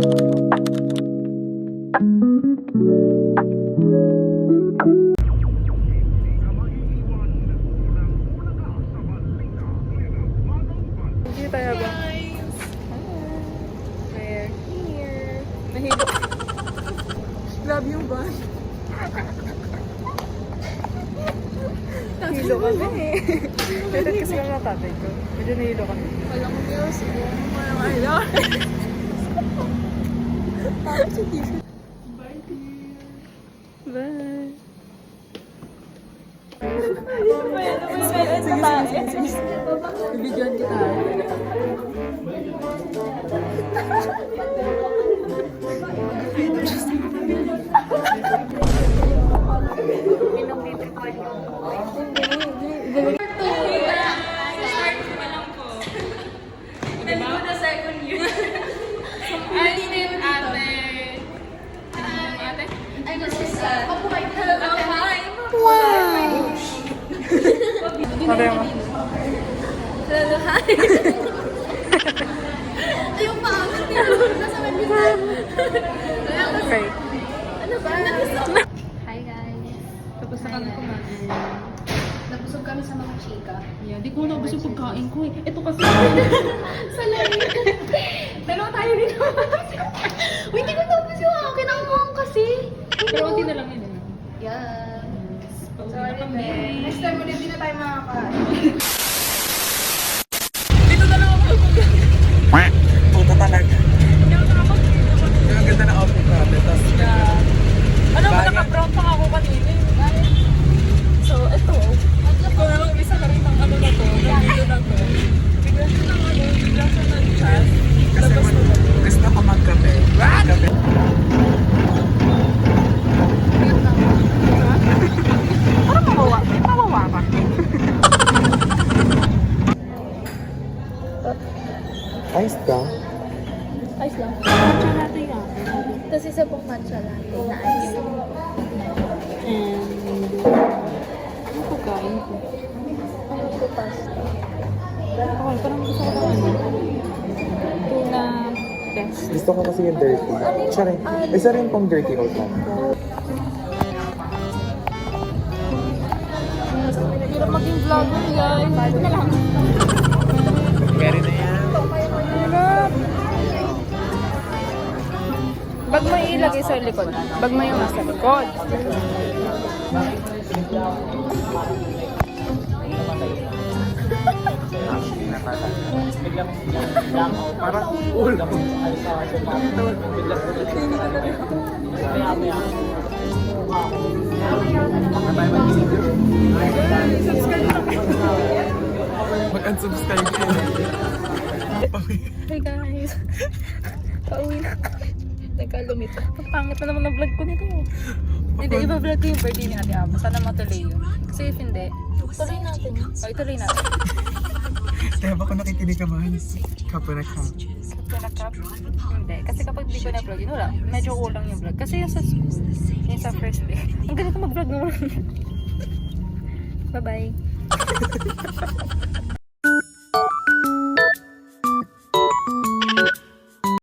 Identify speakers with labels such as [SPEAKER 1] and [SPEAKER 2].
[SPEAKER 1] Hindi tayo ba? We're here. Nahilo. Grab yung bus. Nahilo kami eh. Dapat kasi lang ang tatay ko. Medyo nahilo kami.
[SPEAKER 2] Walang views. Walang ayaw. Bye, dear.
[SPEAKER 1] Bye.
[SPEAKER 2] Bibidyoan kita.
[SPEAKER 1] Sabi mo.
[SPEAKER 2] Hello, hi. Ayong maangat niya. Nasa mabisan.
[SPEAKER 1] Okay.
[SPEAKER 2] Ano ba? Hi guys.
[SPEAKER 1] Tapos na kami kumain.
[SPEAKER 2] Nabusog kami sa mga chika.
[SPEAKER 1] Yeah, di ko nabusog pagkain ko eh. Ito kasi.
[SPEAKER 2] Sa lamin. Dalawa tayo rin. Uy, hindi ko tapos yung akin. Ang mukhang kasi.
[SPEAKER 1] Pero unti na lang yun eh.
[SPEAKER 2] Yeah.
[SPEAKER 1] Pauwi na kami.
[SPEAKER 2] Next time ulit din na tayo makakain.
[SPEAKER 1] Dito na lang ako.
[SPEAKER 3] Puta talaga. Yung ganda ng outfit natin. Tapos,
[SPEAKER 1] Ano ba,
[SPEAKER 3] Bayan.
[SPEAKER 1] naka-brown pa ako kanina eh. So, ito. Ito na lang isa ka rin ng ano na to. Dito na to. Bigla siya ng ano, bigla siya ng chat.
[SPEAKER 3] kasi
[SPEAKER 1] Labas na ba?
[SPEAKER 3] gusto ko magkape. Magkape.
[SPEAKER 1] Parang mawawa. Mawawa ka.
[SPEAKER 3] Ayos ka?
[SPEAKER 2] Ice lang.
[SPEAKER 1] Matcha latte yan.
[SPEAKER 2] Tapos isa pong matcha latte na ice.
[SPEAKER 1] And, ano po kain ko?
[SPEAKER 2] Ano po pasta?
[SPEAKER 1] Okay, parang gusto ko ng ano. Tuna best.
[SPEAKER 3] Gusto ko kasi yung dirty. Siya rin. Isa rin pong dirty oat lang.
[SPEAKER 1] Hirap maging vlogger guys. Ito na lang.
[SPEAKER 3] Carry na yan.
[SPEAKER 1] Hirap. Bag mo ilagay sa likod. Bag mo yung nasa likod.
[SPEAKER 3] Parang cool. Mag-unsubscribe ka.
[SPEAKER 1] Hey guys. Pauwi na. Nagkalumit. Ang pangit na naman ng vlog ko nito. Hindi, iba-vlog ko yung birthday ni Ate Amo. Sana matuloy yun. Kasi if hindi, tuloy natin. O, ituloy natin.
[SPEAKER 3] Kaya baka nakikinig ka man. Kapag na ka.
[SPEAKER 1] Kapag na-cap, hindi. Kasi kapag di ko na-vlog yun, wala. Medyo kulang yung vlog. Kasi yung sa school, yung sa first day. Ang ganito mag-vlog naman. Bye-bye.